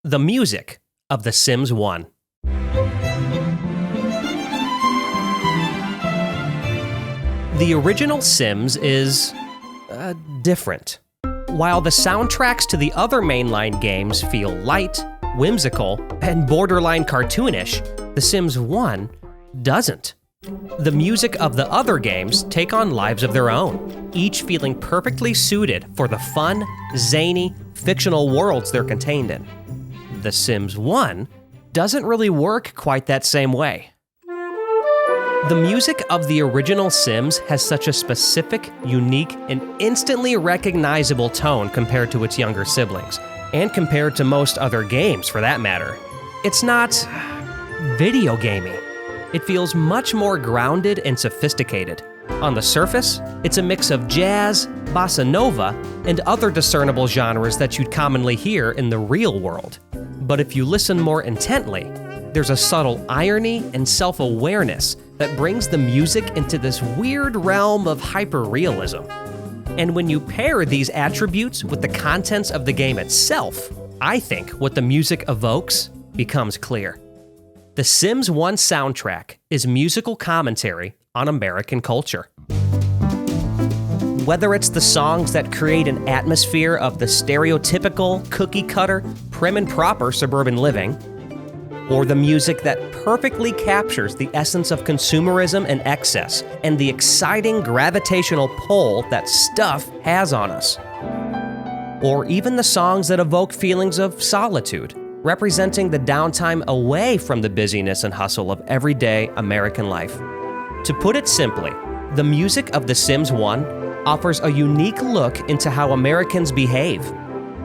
The music of The Sims 1. The original Sims is different. While the soundtracks to the other mainline games feel light, whimsical, and borderline cartoonish, The Sims 1 doesn't. The music of the other games take on lives of their own, each feeling perfectly suited for the fun, zany, fictional worlds they're contained in. The Sims 1 doesn't really work quite that same way. The music of the original Sims has such a specific, unique, and instantly recognizable tone compared to its younger siblings, and compared to most other games for that matter. It's not video gamey. It feels much more grounded and sophisticated. On the surface, it's a mix of jazz, bossa nova, and other discernible genres that you'd commonly hear in the real world. But if you listen more intently, there's a subtle irony and self-awareness that brings the music into this weird realm of hyper-realism. And when you pair these attributes with the contents of the game itself, I think what the music evokes becomes clear. The Sims 1 soundtrack is musical commentary on American culture. Whether it's the songs that create an atmosphere of the stereotypical, cookie-cutter, prim and proper suburban living, or the music that perfectly captures the essence of consumerism and excess and the exciting gravitational pull that stuff has on us, or even the songs that evoke feelings of solitude, representing the downtime away from the busyness and hustle of everyday American life. To put it simply, the music of The Sims 1 offers a unique look into how Americans behave,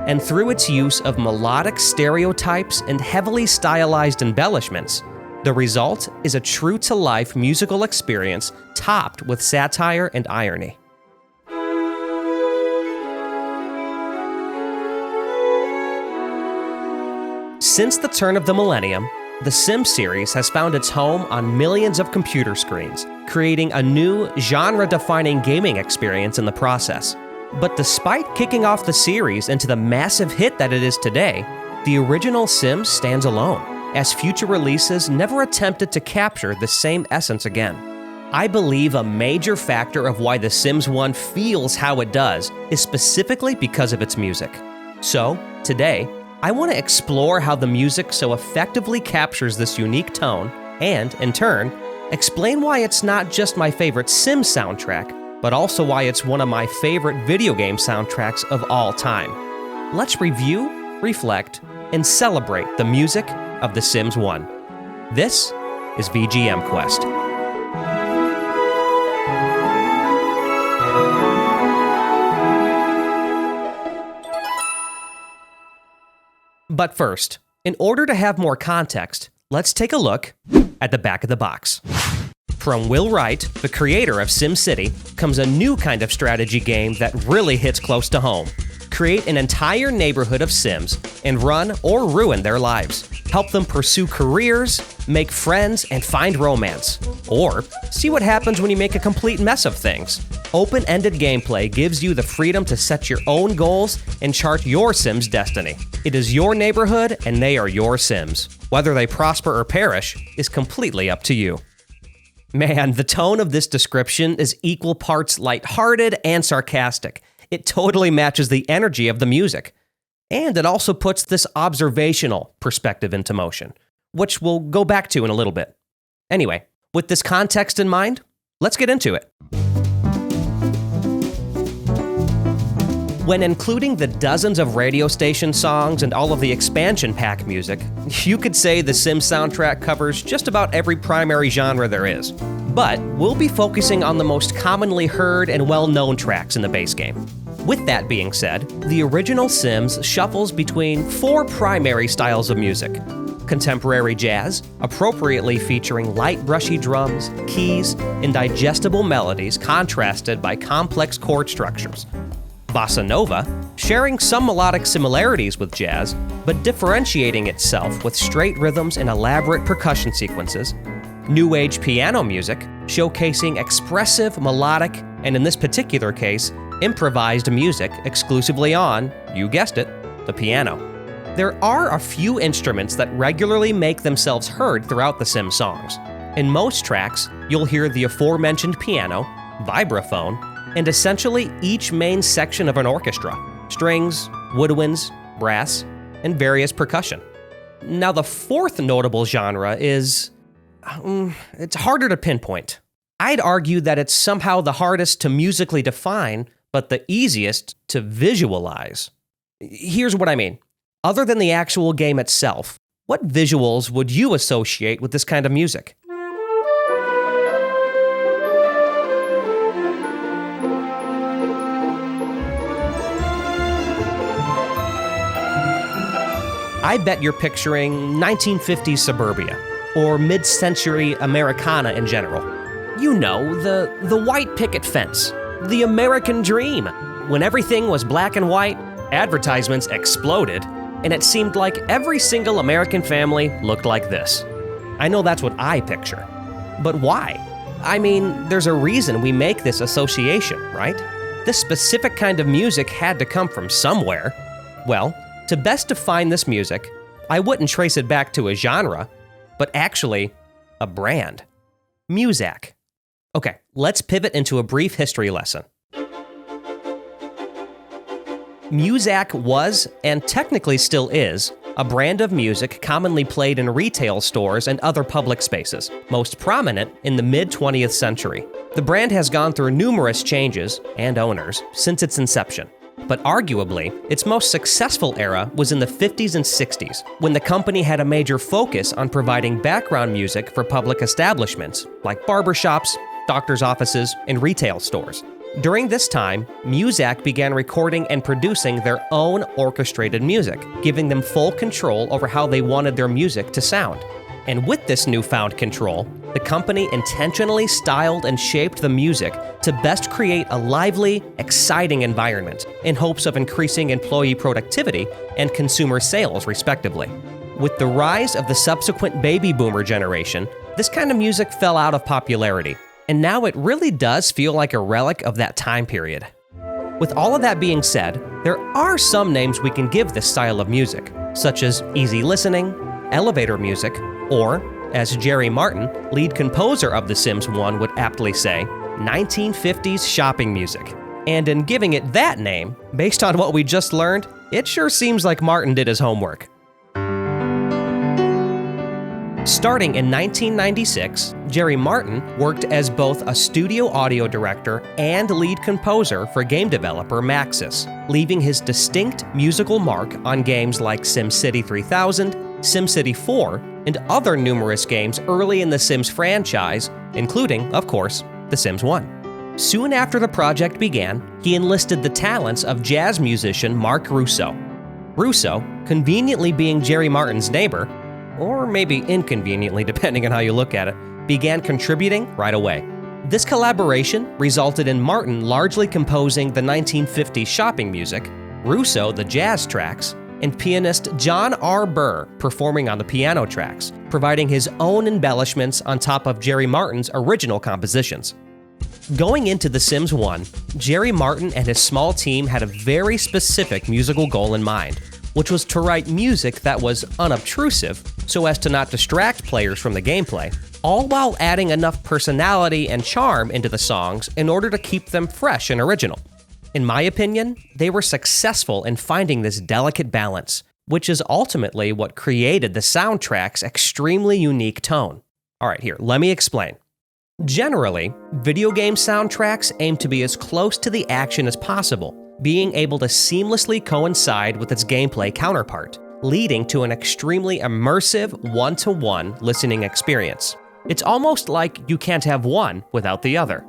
and through its use of melodic stereotypes and heavily stylized embellishments, the result is a true-to-life musical experience topped with satire and irony. Since the turn of the millennium, the Sims series has found its home on millions of computer screens, creating a new, genre-defining gaming experience in the process. But despite kicking off the series into the massive hit that it is today, the original Sims stands alone, as future releases never attempted to capture the same essence again. I believe a major factor of why The Sims 1 feels how it does is specifically because of its music. So, today, I want to explore how the music so effectively captures this unique tone and, in turn, explain why it's not just my favorite Sims soundtrack, but also why it's one of my favorite video game soundtracks of all time. Let's review, reflect, and celebrate the music of The Sims 1. This is VGM Quest. But first, in order to have more context, let's take a look at the back of the box. From Will Wright, the creator of SimCity, comes a new kind of strategy game that really hits close to home. Create an entire neighborhood of Sims and run or ruin their lives. Help them pursue careers, make friends, and find romance. Or see what happens when you make a complete mess of things. Open-ended gameplay gives you the freedom to set your own goals and chart your Sims' destiny. It is your neighborhood and they are your Sims. Whether they prosper or perish is completely up to you. Man, the tone of this description is equal parts lighthearted and sarcastic. It totally matches the energy of the music. And it also puts this observational perspective into motion, which we'll go back to in a little bit. Anyway, with this context in mind, let's get into it. When including the dozens of radio station songs and all of the expansion pack music, you could say the Sims soundtrack covers just about every primary genre there is. But we'll be focusing on the most commonly heard and well-known tracks in the base game. With that being said, the original Sims shuffles between four primary styles of music. Contemporary jazz, appropriately featuring light brushy drums, keys, and digestible melodies contrasted by complex chord structures. Bossa nova, sharing some melodic similarities with jazz, but differentiating itself with straight rhythms and elaborate percussion sequences. New Age piano music, showcasing expressive, melodic, and in this particular case, improvised music exclusively on, you guessed it, the piano. There are a few instruments that regularly make themselves heard throughout the Sims songs. In most tracks, you'll hear the aforementioned piano, vibraphone, and essentially each main section of an orchestra: strings, woodwinds, brass, and various percussion. Now, the fourth notable genre is... it's harder to pinpoint. I'd argue that it's somehow the hardest to musically define, but the easiest to visualize. Here's what I mean. Other than the actual game itself, what visuals would you associate with this kind of music? I bet you're picturing 1950s suburbia, or mid-century Americana in general. You know, the white picket fence, the American dream. When everything was black and white, advertisements exploded, and it seemed like every single American family looked like this. I know that's what I picture. But why? I mean, there's a reason we make this association, right? This specific kind of music had to come from somewhere. Well, to best define this music, I wouldn't trace it back to a genre, but actually a brand. Muzak. Okay, let's pivot into a brief history lesson. Muzak was, and technically still is, a brand of music commonly played in retail stores and other public spaces, most prominent in the mid-20th century. The brand has gone through numerous changes and owners since its inception. But arguably, its most successful era was in the 50s and 60s, when the company had a major focus on providing background music for public establishments, like barbershops, doctors' offices, and retail stores. During this time, Muzak began recording and producing their own orchestrated music, giving them full control over how they wanted their music to sound. And with this newfound control, the company intentionally styled and shaped the music to best create a lively, exciting environment in hopes of increasing employee productivity and consumer sales, respectively. With the rise of the subsequent baby boomer generation, this kind of music fell out of popularity, and now it really does feel like a relic of that time period. With all of that being said, there are some names we can give this style of music, such as easy listening, elevator music, or, as Jerry Martin, lead composer of The Sims 1, would aptly say, 1950s shopping music. And in giving it that name, based on what we just learned, it sure seems like Martin did his homework. Starting in 1996, Jerry Martin worked as both a studio audio director and lead composer for game developer Maxis, leaving his distinct musical mark on games like SimCity 3000, SimCity 4, and other numerous games early in the Sims franchise, including, of course, The Sims 1. Soon after the project began, he enlisted the talents of jazz musician Mark Russo. Russo, conveniently being Jerry Martin's neighbor, or maybe inconveniently depending on how you look at it, began contributing right away. This collaboration resulted in Martin largely composing the 1950s shopping music, Russo the jazz tracks, and pianist John R. Burr performing on the piano tracks, providing his own embellishments on top of Jerry Martin's original compositions. Going into The Sims 1, Jerry Martin and his small team had a very specific musical goal in mind, which was to write music that was unobtrusive so as to not distract players from the gameplay, all while adding enough personality and charm into the songs in order to keep them fresh and original. In my opinion, they were successful in finding this delicate balance, which is ultimately what created the soundtrack's extremely unique tone. All right, here, let me explain. Generally, video game soundtracks aim to be as close to the action as possible, being able to seamlessly coincide with its gameplay counterpart, leading to an extremely immersive one-to-one listening experience. It's almost like you can't have one without the other.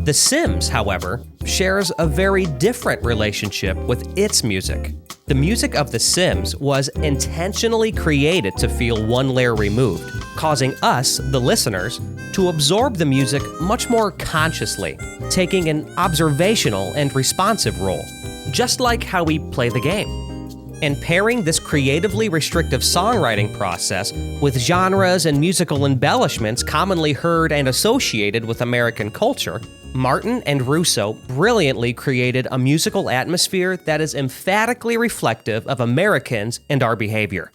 The Sims, however, shares a very different relationship with its music. The music of The Sims was intentionally created to feel one layer removed, causing us, the listeners, to absorb the music much more consciously, taking an observational and responsive role, just like how we play the game. And pairing this creatively restrictive songwriting process with genres and musical embellishments commonly heard and associated with American culture, Martin and Russo brilliantly created a musical atmosphere that is emphatically reflective of Americans and our behavior.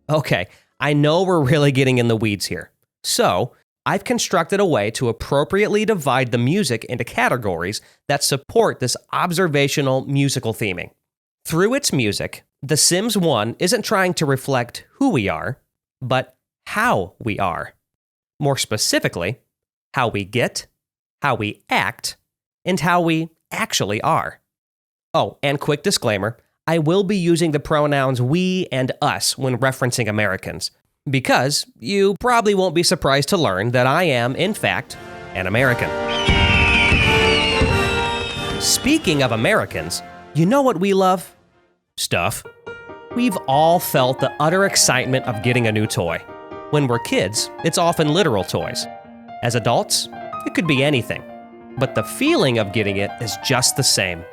Okay, I know we're really getting in the weeds here. So, I've constructed a way to appropriately divide the music into categories that support this observational musical theming. Through its music, The Sims 1 isn't trying to reflect who we are, but how we are. More specifically, how we get, how we act, and how we actually are. Oh, and quick disclaimer, I will be using the pronouns we and us when referencing Americans, because you probably won't be surprised to learn that I am, in fact, an American. Speaking of Americans, you know what we love? Stuff. We've all felt the utter excitement of getting a new toy. When we're kids, it's often literal toys. As adults, it could be anything. But the feeling of getting it is just the same.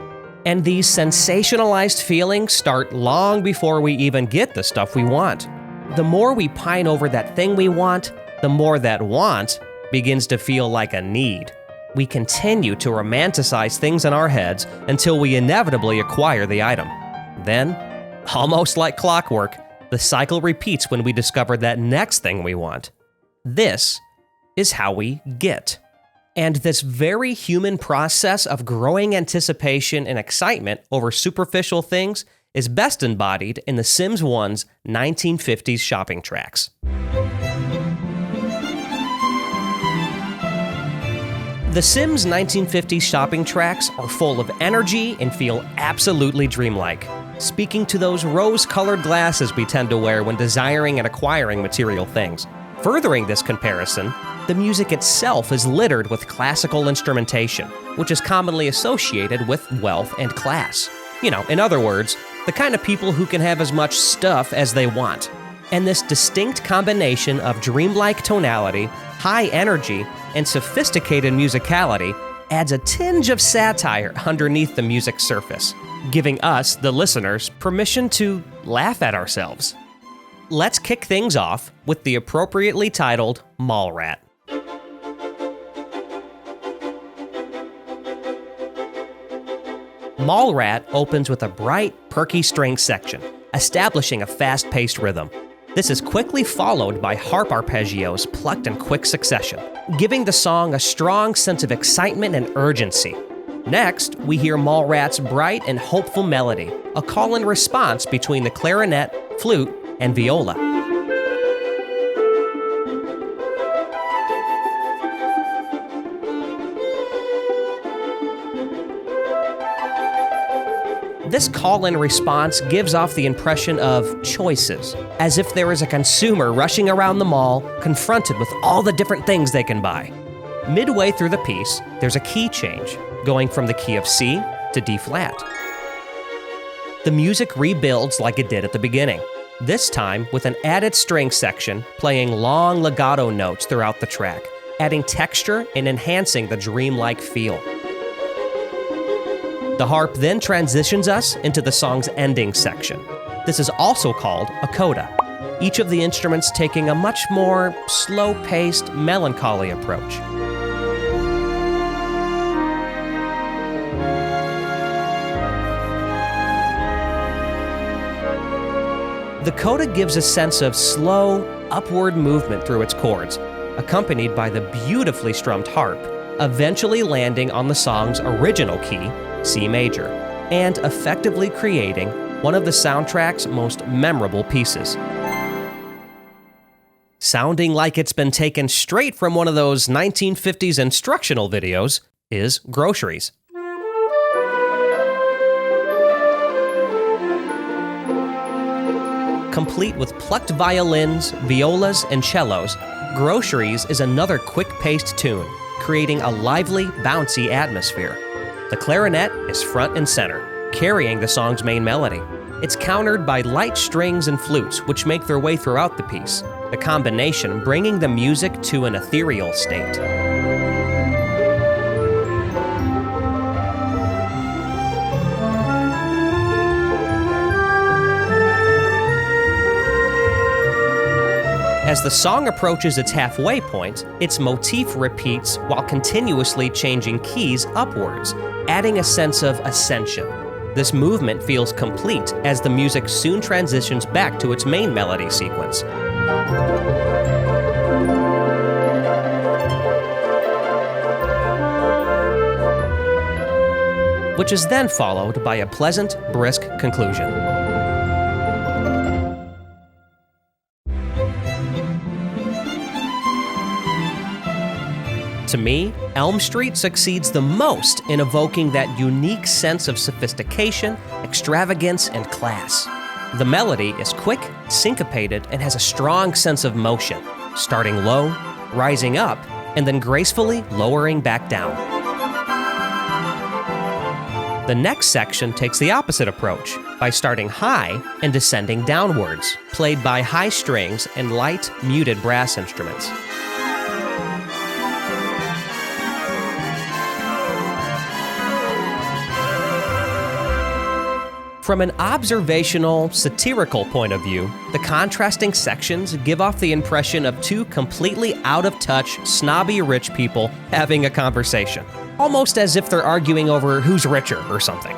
And these sensationalized feelings start long before we even get the stuff we want. The more we pine over that thing we want, the more that want begins to feel like a need. We continue to romanticize things in our heads until we inevitably acquire the item. Then, almost like clockwork, the cycle repeats when we discover that next thing we want. This is how we get. And this very human process of growing anticipation and excitement over superficial things is best embodied in The Sims 1's 1950s shopping tracks. The Sims 1950s shopping tracks are full of energy and feel absolutely dreamlike, speaking to those rose-colored glasses we tend to wear when desiring and acquiring material things. Furthering this comparison, the music itself is littered with classical instrumentation, which is commonly associated with wealth and class. In other words, the kind of people who can have as much stuff as they want. And this distinct combination of dreamlike tonality, high energy, and sophisticated musicality adds a tinge of satire underneath the music's surface, giving us, the listeners, permission to laugh at ourselves. Let's kick things off with the appropriately titled Mallrat. Mallrat opens with a bright, perky string section, establishing a fast-paced rhythm. This is quickly followed by harp arpeggios plucked in quick succession, giving the song a strong sense of excitement and urgency. Next, we hear Mallrat's bright and hopeful melody, a call and response between the clarinet, flute, and viola. This call and response gives off the impression of choices, as if there is a consumer rushing around the mall, confronted with all the different things they can buy. Midway through the piece, there's a key change, going from the key of C to D flat. The music rebuilds like it did at the beginning, this time with an added string section playing long legato notes throughout the track, adding texture and enhancing the dreamlike feel. The harp then transitions us into the song's ending section. This is also called a coda, each of the instruments taking a much more slow-paced, melancholy approach. The coda gives a sense of slow, upward movement through its chords, accompanied by the beautifully strummed harp, eventually landing on the song's original key, C major, and effectively creating one of the soundtrack's most memorable pieces. Sounding like it's been taken straight from one of those 1950s instructional videos is Groceries. Complete with plucked violins, violas, and cellos, Groceries is another quick-paced tune, creating a lively, bouncy atmosphere. The clarinet is front and center, carrying the song's main melody. It's countered by light strings and flutes, which make their way throughout the piece, the combination bringing the music to an ethereal state. As the song approaches its halfway point, its motif repeats while continuously changing keys upwards, adding a sense of ascension. This movement feels complete as the music soon transitions back to its main melody sequence. Which is then followed by a pleasant, brisk conclusion. To me, Elm Street succeeds the most in evoking that unique sense of sophistication, extravagance, and class. The melody is quick, syncopated, and has a strong sense of motion, starting low, rising up, and then gracefully lowering back down. The next section takes the opposite approach by starting high and descending downwards, played by high strings and light, muted brass instruments. From an observational, satirical point of view, the contrasting sections give off the impression of two completely out-of-touch, snobby rich people having a conversation, almost as if they're arguing over who's richer or something.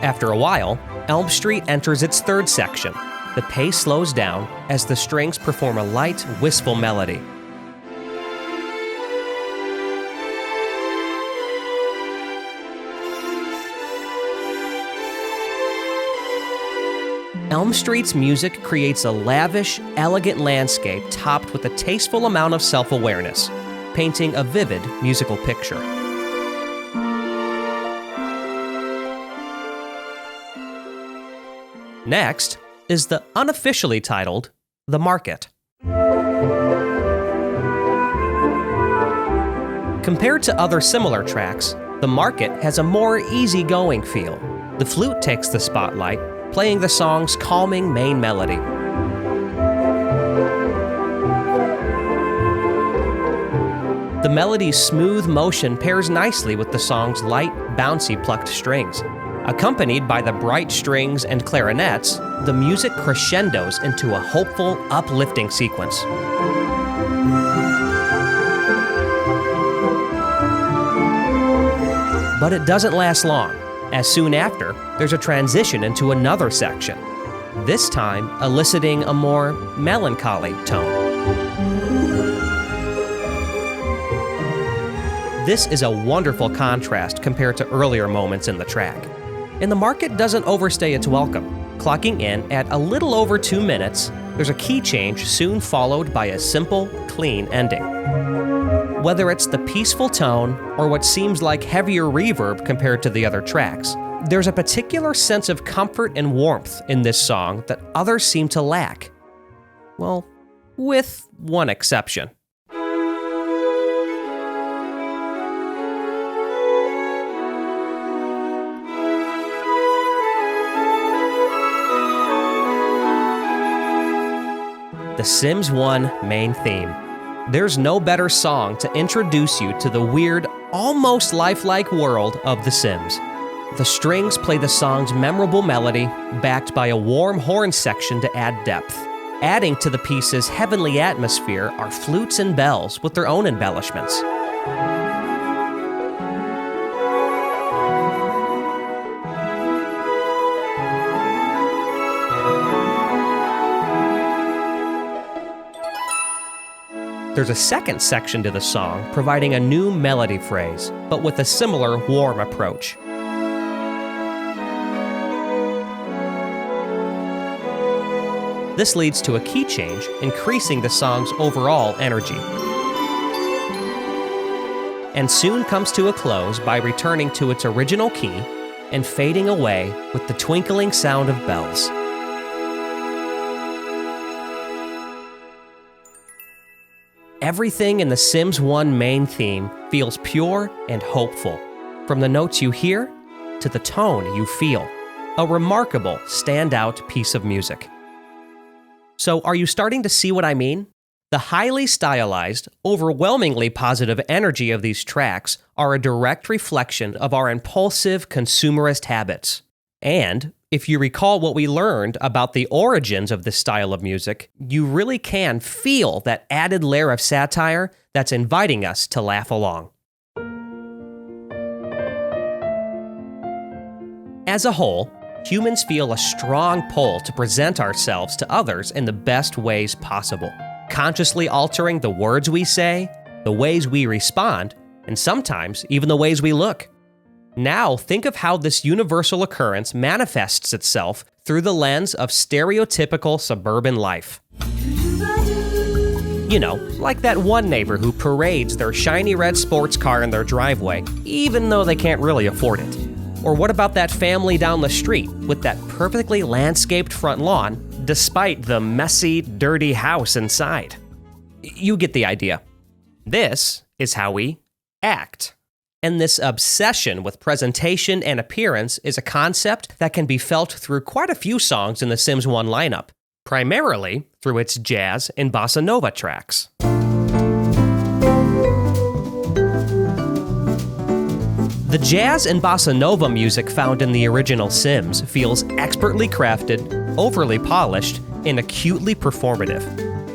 After a while, Elm Street enters its third section. The pace slows down as the strings perform a light, wistful melody. Elm Street's music creates a lavish, elegant landscape topped with a tasteful amount of self-awareness, painting a vivid musical picture. Next is the unofficially titled The Market. Compared to other similar tracks, The Market has a more easygoing feel. The flute takes the spotlight, playing the song's calming main melody. The melody's smooth motion pairs nicely with the song's light, bouncy plucked strings. Accompanied by the bright strings and clarinets, the music crescendos into a hopeful, uplifting sequence. But it doesn't last long, as soon after, there's a transition into another section, this time eliciting a more melancholy tone. This is a wonderful contrast compared to earlier moments in the track. And The Market doesn't overstay its welcome. Clocking in at a little over 2 minutes, there's a key change soon followed by a simple, clean ending. Whether it's the peaceful tone or what seems like heavier reverb compared to the other tracks, there's a particular sense of comfort and warmth in this song that others seem to lack. Well, with one exception. The Sims 1 main theme. There's no better song to introduce you to the weird, almost lifelike world of The Sims. The strings play the song's memorable melody, backed by a warm horn section to add depth. Adding to the piece's heavenly atmosphere are flutes and bells with their own embellishments. There's a second section to the song, providing a new melody phrase, but with a similar warm approach. This leads to a key change, increasing the song's overall energy. And soon comes to a close by returning to its original key and fading away with the twinkling sound of bells. Everything in the Sims 1 main theme feels pure and hopeful, from the notes you hear to the tone you feel. A remarkable, standout piece of music. So, are you starting to see what I mean? The highly stylized, overwhelmingly positive energy of these tracks are a direct reflection of our impulsive consumerist habits. And If you recall what we learned about the origins of this style of music, you really can feel that added layer of satire that's inviting us to laugh along. As a whole, humans feel a strong pull to present ourselves to others in the best ways possible, consciously altering the words we say, the ways we respond, and sometimes even the ways we look. Now, think of how this universal occurrence manifests itself through the lens of stereotypical suburban life. You know, like that one neighbor who parades their shiny red sports car in their driveway, even though they can't really afford it. Or what about that family down the street with that perfectly landscaped front lawn, despite the messy, dirty house inside? You get the idea. This is how we act. And this obsession with presentation and appearance is a concept that can be felt through quite a few songs in the Sims 1 lineup, primarily through its jazz and bossa nova tracks. The jazz and bossa nova music found in the original Sims feels expertly crafted, overly polished, and acutely performative.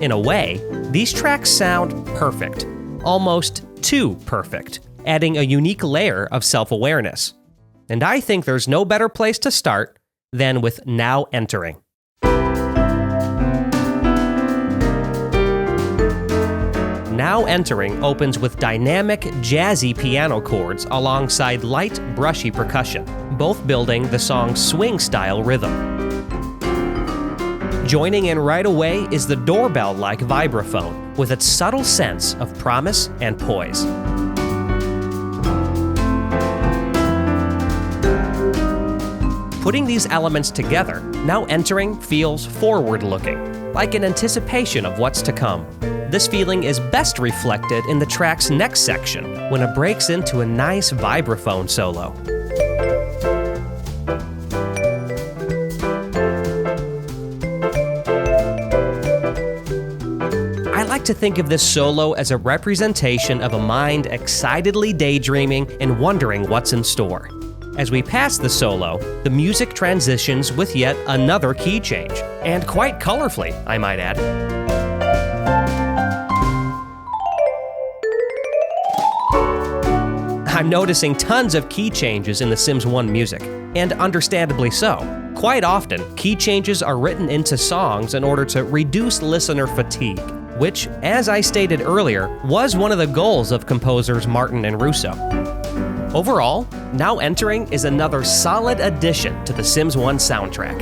In a way, these tracks sound perfect, almost too perfect, adding a unique layer of self-awareness. And I think there's no better place to start than with Now Entering. Now Entering opens with dynamic, jazzy piano chords alongside light, brushy percussion, both building the song's swing-style rhythm. Joining in right away is the doorbell-like vibraphone with its subtle sense of promise and poise. Putting these elements together, Now Entering feels forward-looking, like an anticipation of what's to come. This feeling is best reflected in the track's next section, when it breaks into a nice vibraphone solo. I like to think of this solo as a representation of a mind excitedly daydreaming and wondering what's in store. As we pass the solo, the music transitions with yet another key change, and quite colorfully, I might add. I'm noticing tons of key changes in The Sims 1 music, and understandably so. Quite often, key changes are written into songs in order to reduce listener fatigue, which, as I stated earlier, was one of the goals of composers Martin and Russo. Overall, Now Entering is another solid addition to the Sims 1 soundtrack.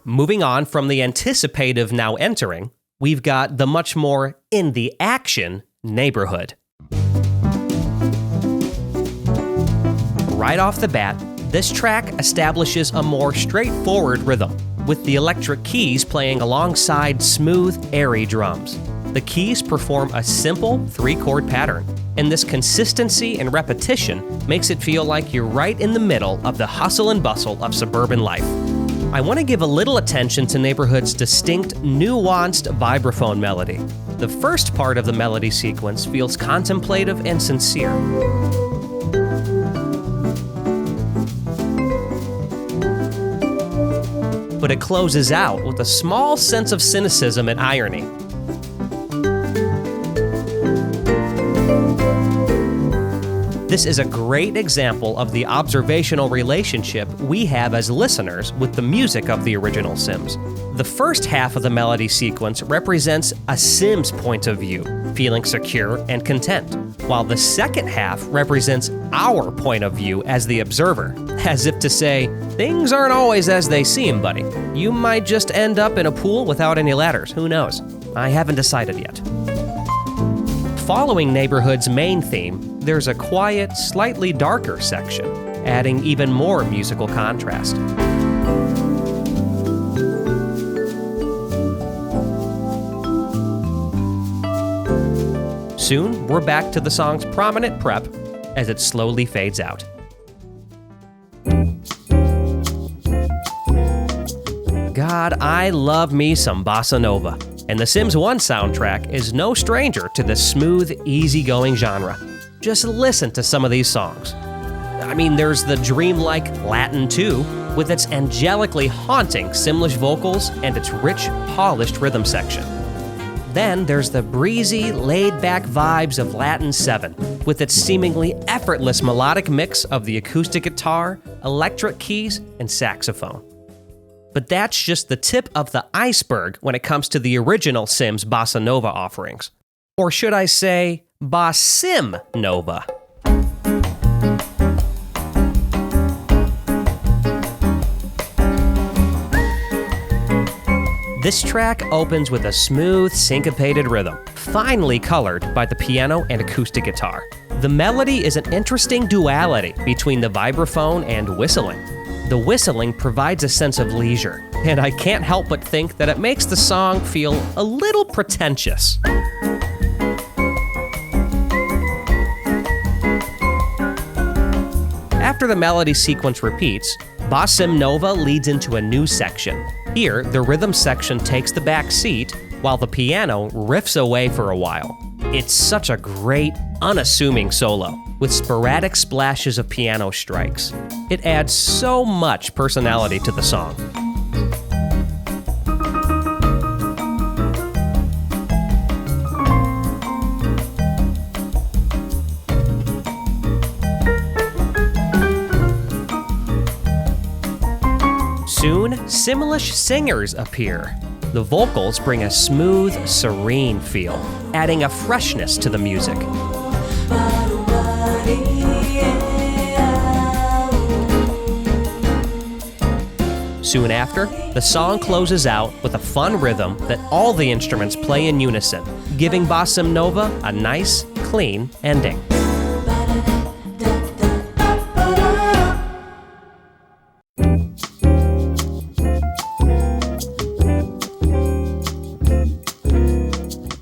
Moving on from the anticipative Now Entering, we've got the much more in the action Neighborhood. Right off the bat, this track establishes a more straightforward rhythm, with the electric keys playing alongside smooth, airy drums. The keys perform a simple 3-chord pattern, and this consistency and repetition makes it feel like you're right in the middle of the hustle and bustle of suburban life. I want to give a little attention to Neighborhood's distinct, nuanced vibraphone melody. The first part of the melody sequence feels contemplative and sincere. But it closes out with a small sense of cynicism and irony. This is a great example of the observational relationship we have as listeners with the music of the original Sims. The first half of the melody sequence represents a Sim's point of view, feeling secure and content, while the second half represents our point of view as the observer, as if to say, things aren't always as they seem, buddy. You might just end up in a pool without any ladders, who knows? I haven't decided yet. Following Neighborhood's main theme, there's a quiet, slightly darker section, adding even more musical contrast. Soon, we're back to the song's prominent prep as it slowly fades out. God, I love me some bossa nova. And the Sims 1 soundtrack is no stranger to this smooth, easygoing genre. Just listen to some of these songs. I mean, there's the dreamlike Latin 2 with its angelically haunting Simlish vocals and its rich, polished rhythm section. Then there's the breezy, laid-back vibes of Latin 7 with its seemingly effortless melodic mix of the acoustic guitar, electric keys, and saxophone. But that's just the tip of the iceberg when it comes to the original Sims Bossa Nova offerings. Or should I say, Bossim Nova. This track opens with a smooth, syncopated rhythm, finely colored by the piano and acoustic guitar. The melody is an interesting duality between the vibraphone and whistling. The whistling provides a sense of leisure, and I can't help but think that it makes the song feel a little pretentious. After the melody sequence repeats, Bossim Nova leads into a new section. Here, the rhythm section takes the back seat, while the piano riffs away for a while. It's such a great, unassuming solo, with sporadic splashes of piano strikes. It adds so much personality to the song. Soon, Simlish singers appear. The vocals bring a smooth, serene feel, adding a freshness to the music. Soon after, the song closes out with a fun rhythm that all the instruments play in unison, giving Bossim Nova a nice, clean ending.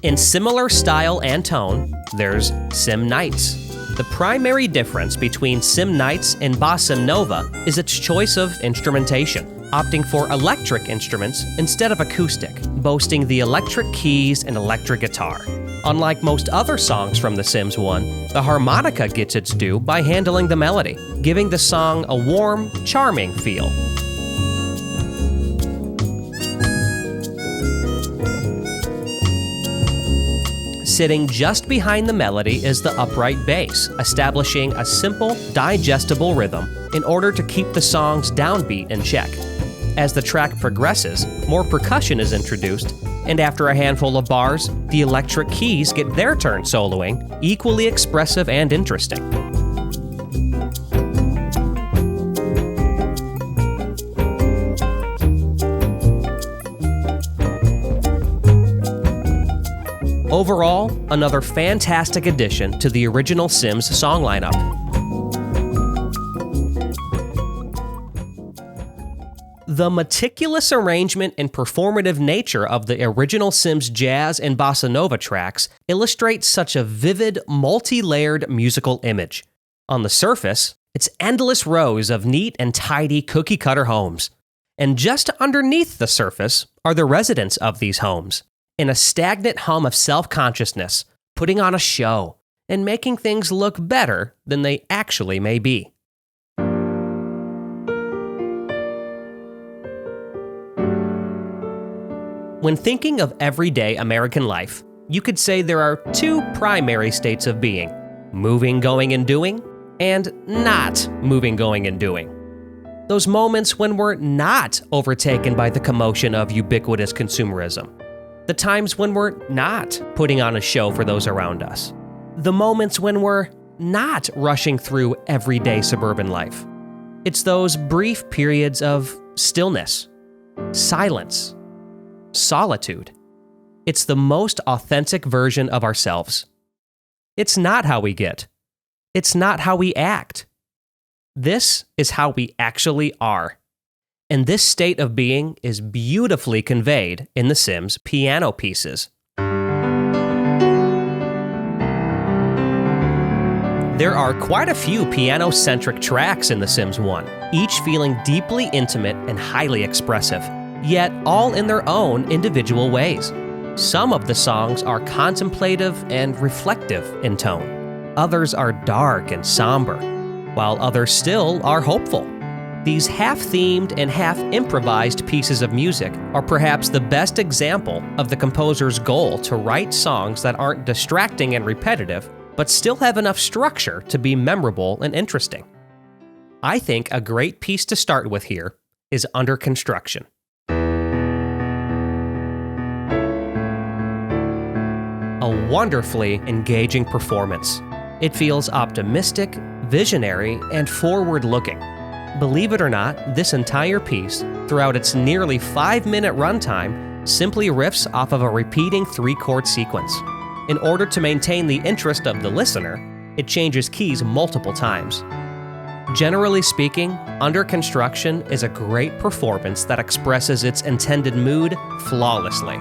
In similar style and tone, there's Sim Nights. The primary difference between Sim Nights and Bossim Nova is its choice of instrumentation, opting for electric instruments instead of acoustic, boasting the electric keys and electric guitar. Unlike most other songs from The Sims 1, the harmonica gets its due by handling the melody, giving the song a warm, charming feel. Sitting just behind the melody is the upright bass, establishing a simple, digestible rhythm in order to keep the song's downbeat in check. As the track progresses, more percussion is introduced, and after a handful of bars, the electric keys get their turn soloing, equally expressive and interesting. Overall, another fantastic addition to the original Sims song lineup. The meticulous arrangement and performative nature of the original Sims jazz and bossa nova tracks illustrates such a vivid, multi-layered musical image. On the surface, it's endless rows of neat and tidy cookie-cutter homes. And just underneath the surface are the residents of these homes, in a stagnant hum of self-consciousness, putting on a show, and making things look better than they actually may be. When thinking of everyday American life, you could say there are two primary states of being: moving, going, and doing, and not moving, going, and doing. Those moments when we're not overtaken by the commotion of ubiquitous consumerism. The times when we're not putting on a show for those around us. The moments when we're not rushing through everyday suburban life. It's those brief periods of stillness, silence, solitude. It's the most authentic version of ourselves. It's not how we get. It's not how we act. This is how we actually are. And this state of being is beautifully conveyed in The Sims piano pieces. There are quite a few piano-centric tracks in The Sims 1, each feeling deeply intimate and highly expressive, yet all in their own individual ways. Some of the songs are contemplative and reflective in tone. Others are dark and somber. while others still are hopeful. These half-themed and half-improvised pieces of music are perhaps the best example of the composer's goal to write songs that aren't distracting and repetitive, but still have enough structure to be memorable and interesting. I think a great piece to start with here is Under Construction. A wonderfully engaging performance. It feels optimistic, visionary, and forward-looking. Believe it or not, this entire piece, throughout its nearly 5-minute runtime, simply riffs off of a repeating 3-chord sequence. In order to maintain the interest of the listener, it changes keys multiple times. Generally speaking, Under Construction is a great performance that expresses its intended mood flawlessly.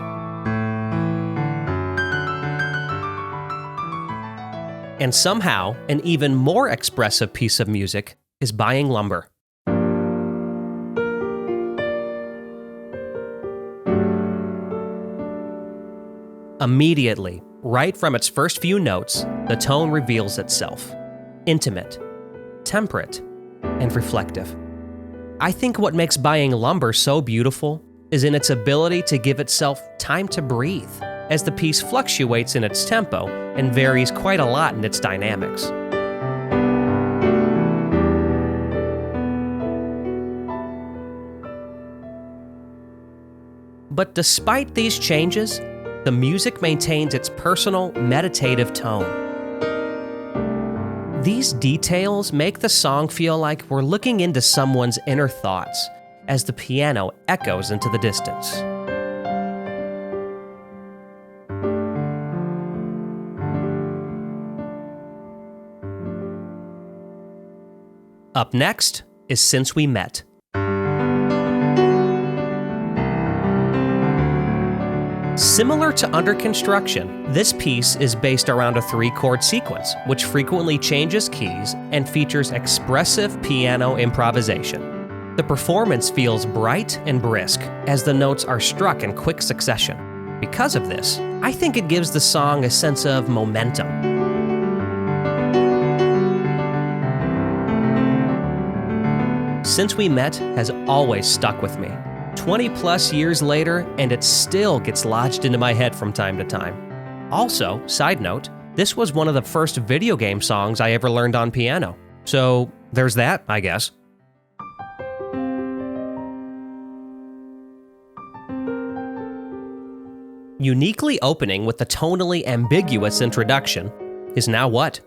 And somehow, an even more expressive piece of music is Buying Lumber. Immediately, right from its first few notes, the tone reveals itself. Intimate, temperate, and reflective. I think what makes Buying Lumber so beautiful is in its ability to give itself time to breathe, as the piece fluctuates in its tempo and varies quite a lot in its dynamics. But despite these changes, the music maintains its personal, meditative tone. These details make the song feel like we're looking into someone's inner thoughts as the piano echoes into the distance. Up next is Since We Met. Similar to Under Construction, this piece is based around a 3-chord sequence, which frequently changes keys and features expressive piano improvisation. The performance feels bright and brisk as the notes are struck in quick succession. Because of this, I think it gives the song a sense of momentum. Since We Met has always stuck with me. 20-plus years later, and it still gets lodged into my head from time to time. Also, side note, this was one of the first video game songs I ever learned on piano. So, there's that, I guess. Uniquely opening with the tonally ambiguous introduction is Now What?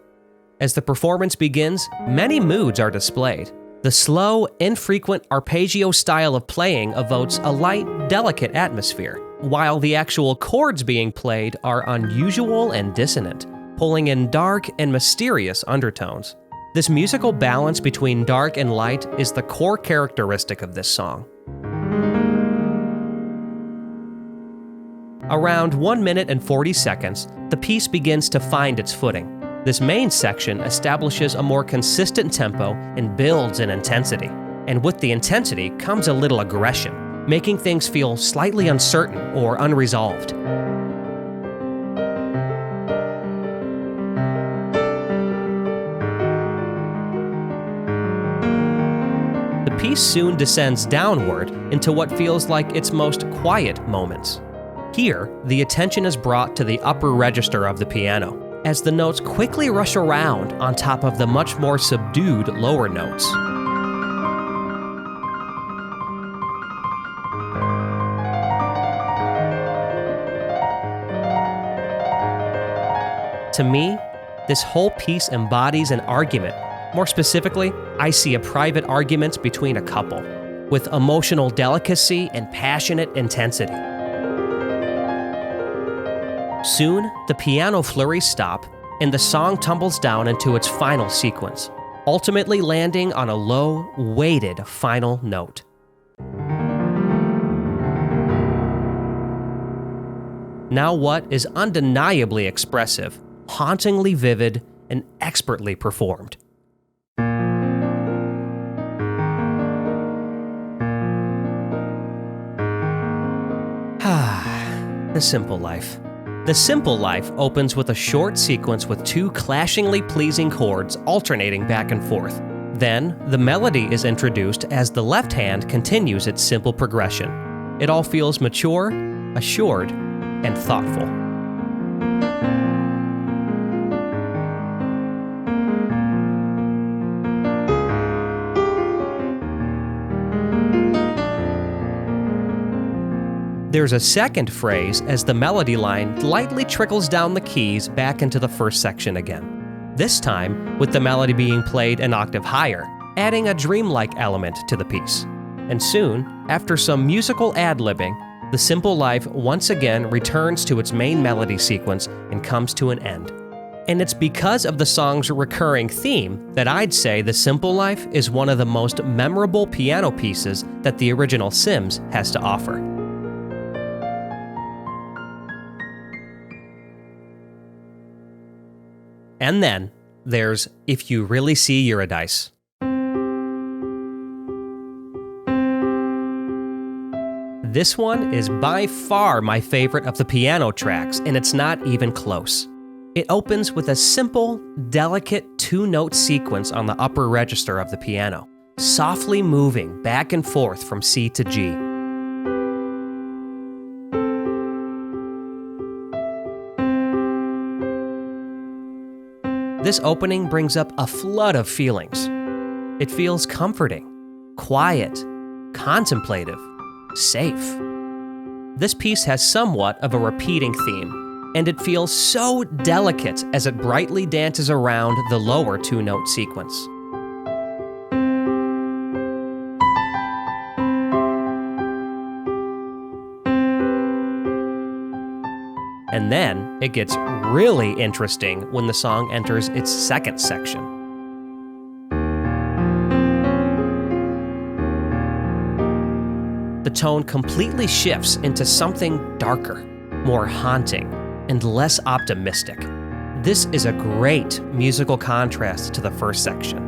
As the performance begins, many moods are displayed. The slow, infrequent arpeggio style of playing evokes a light, delicate atmosphere, while the actual chords being played are unusual and dissonant, pulling in dark and mysterious undertones. This musical balance between dark and light is the core characteristic of this song. Around 1 minute and 40 seconds, the piece begins to find its footing. This main section establishes a more consistent tempo and builds in intensity. And with the intensity comes a little aggression, making things feel slightly uncertain or unresolved. The piece soon descends downward into what feels like its most quiet moments. Here, the attention is brought to the upper register of the piano, as the notes quickly rush around on top of the much more subdued lower notes. To me, this whole piece embodies an argument. More specifically, I see a private argument between a couple, with emotional delicacy and passionate intensity. Soon, the piano flurries stop, and the song tumbles down into its final sequence, ultimately landing on a low, weighted final note. Now What is undeniably expressive, hauntingly vivid, and expertly performed. The Simple Life. The Simple Life opens with a short sequence with 2 clashingly pleasing chords alternating back and forth. Then, the melody is introduced as the left hand continues its simple progression. It all feels mature, assured, and thoughtful. There's a second phrase as the melody line lightly trickles down the keys back into the first section again. This time, with the melody being played an octave higher, adding a dreamlike element to the piece. And soon, after some musical ad-libbing, the simple life once again returns to its main melody sequence and comes to an end. And it's because of the song's recurring theme that I'd say The Simple Life is one of the most memorable piano pieces that the original Sims has to offer. And then, there's If You Really See Eurydice. This one is by far my favorite of the piano tracks, and it's not even close. It opens with a simple, delicate two-note sequence on the upper register of the piano, softly moving back and forth from C to G. This opening brings up a flood of feelings. It feels comforting, quiet, contemplative, safe. This piece has somewhat of a repeating theme, and it feels so delicate as it brightly dances around the lower two-note sequence. And then it gets really interesting when the song enters its second section. The tone completely shifts into something darker, more haunting, and less optimistic. This is a great musical contrast to the first section.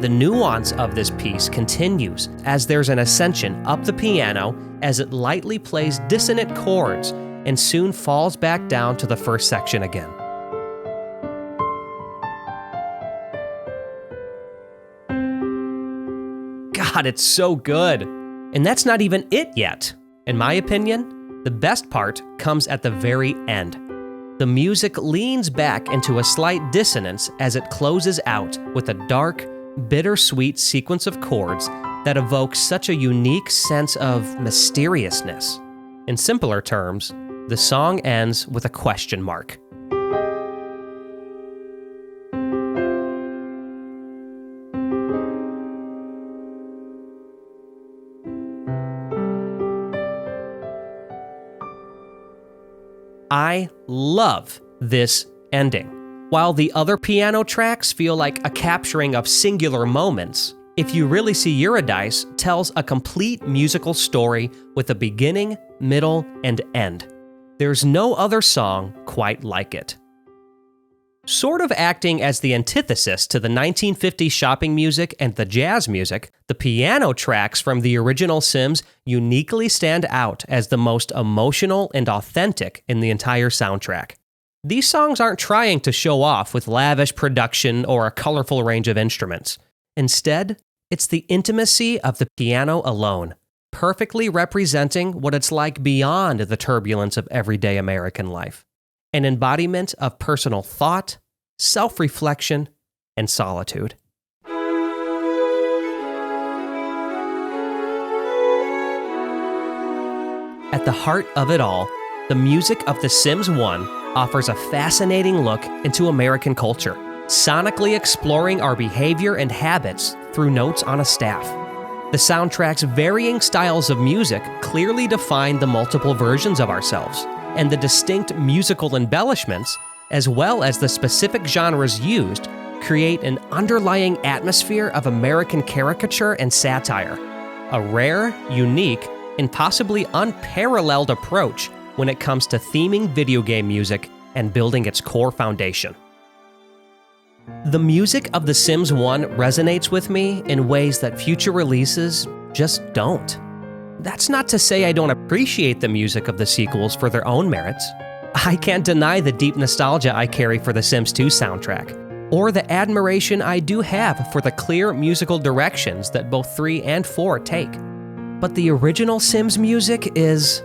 The nuance of this piece continues as there's an ascension up the piano as it lightly plays dissonant chords and soon falls back down to the first section again. God, it's so good! And that's not even it yet. In my opinion, the best part comes at the very end. The music leans back into a slight dissonance as it closes out with a dark, bittersweet sequence of chords that evokes such a unique sense of mysteriousness. In simpler terms, the song ends with a question mark. I love this ending. While the other piano tracks feel like a capturing of singular moments, If You Really See Eurydice tells a complete musical story with a beginning, middle, and end. There's no other song quite like it. Sort of acting as the antithesis to the 1950s shopping music and the jazz music, the piano tracks from the original Sims uniquely stand out as the most emotional and authentic in the entire soundtrack. These songs aren't trying to show off with lavish production or a colorful range of instruments. Instead, it's the intimacy of the piano alone, perfectly representing what it's like beyond the turbulence of everyday American life. An embodiment of personal thought, self-reflection, and solitude. At the heart of it all, the music of The Sims 1 offers a fascinating look into American culture, sonically exploring our behavior and habits through notes on a staff. The soundtrack's varying styles of music clearly define the multiple versions of ourselves, and the distinct musical embellishments, as well as the specific genres used, create an underlying atmosphere of American caricature and satire, a rare, unique, and possibly unparalleled approach when it comes to theming video game music and building its core foundation. The music of The Sims 1 resonates with me in ways that future releases just don't. That's not to say I don't appreciate the music of the sequels for their own merits. I can't deny the deep nostalgia I carry for The Sims 2 soundtrack, or the admiration I do have for the clear musical directions that both 3 and 4 take. But the original Sims music is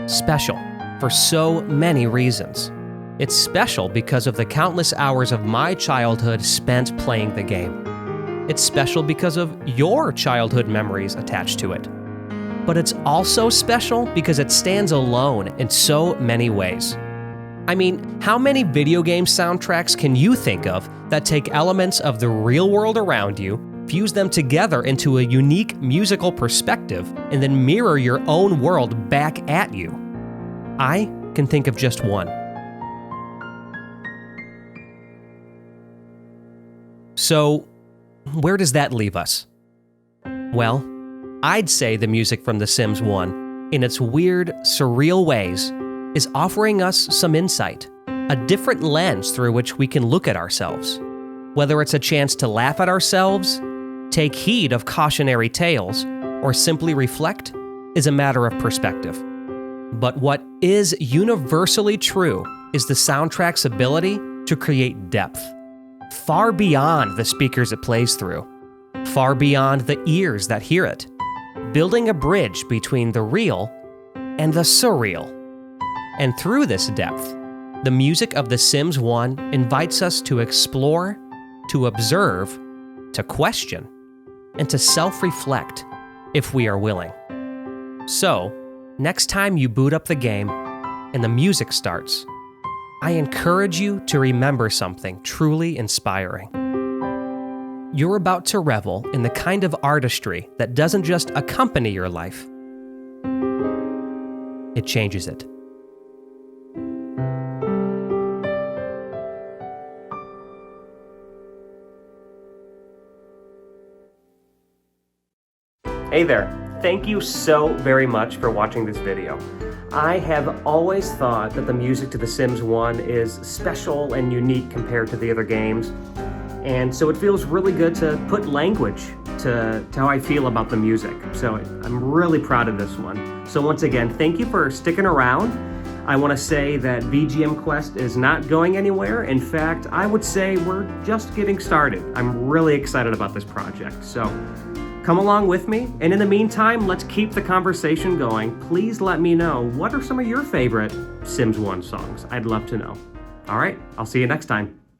special for so many reasons. It's special because of the countless hours of my childhood spent playing the game. It's special because of your childhood memories attached to it. But it's also special because it stands alone in so many ways. I mean, how many video game soundtracks can you think of that take elements of the real world around you, fuse them together into a unique musical perspective, and then mirror your own world back at you? I can think of just one. So, where does that leave us? Well, I'd say the music from The Sims 1, in its weird, surreal ways, is offering us some insight, a different lens through which we can look at ourselves. Whether it's a chance to laugh at ourselves, take heed of cautionary tales, or simply reflect, is a matter of perspective. But what is universally true is the soundtrack's ability to create depth, far beyond the speakers it plays through, far beyond the ears that hear it, building a bridge between the real and the surreal. And through this depth, the music of The Sims 1 invites us to explore, to observe, to question, and to self-reflect if we are willing. So, next time you boot up the game and the music starts, I encourage you to remember something truly inspiring. You're about to revel in the kind of artistry that doesn't just accompany your life, it changes it. Hey there, thank you so very much for watching this video. I have always thought that the music to The Sims 1 is special and unique compared to the other games, and so it feels really good to put language to how I feel about the music. So I'm really proud of this one. So once again, thank you for sticking around. I want to say that VGM Quest is not going anywhere. In fact, I would say we're just getting started. I'm really excited about this project. So come along with me, and in the meantime, let's keep the conversation going. Please let me know, what are some of your favorite Sims 1 songs? I'd love to know. All right, I'll see you next time.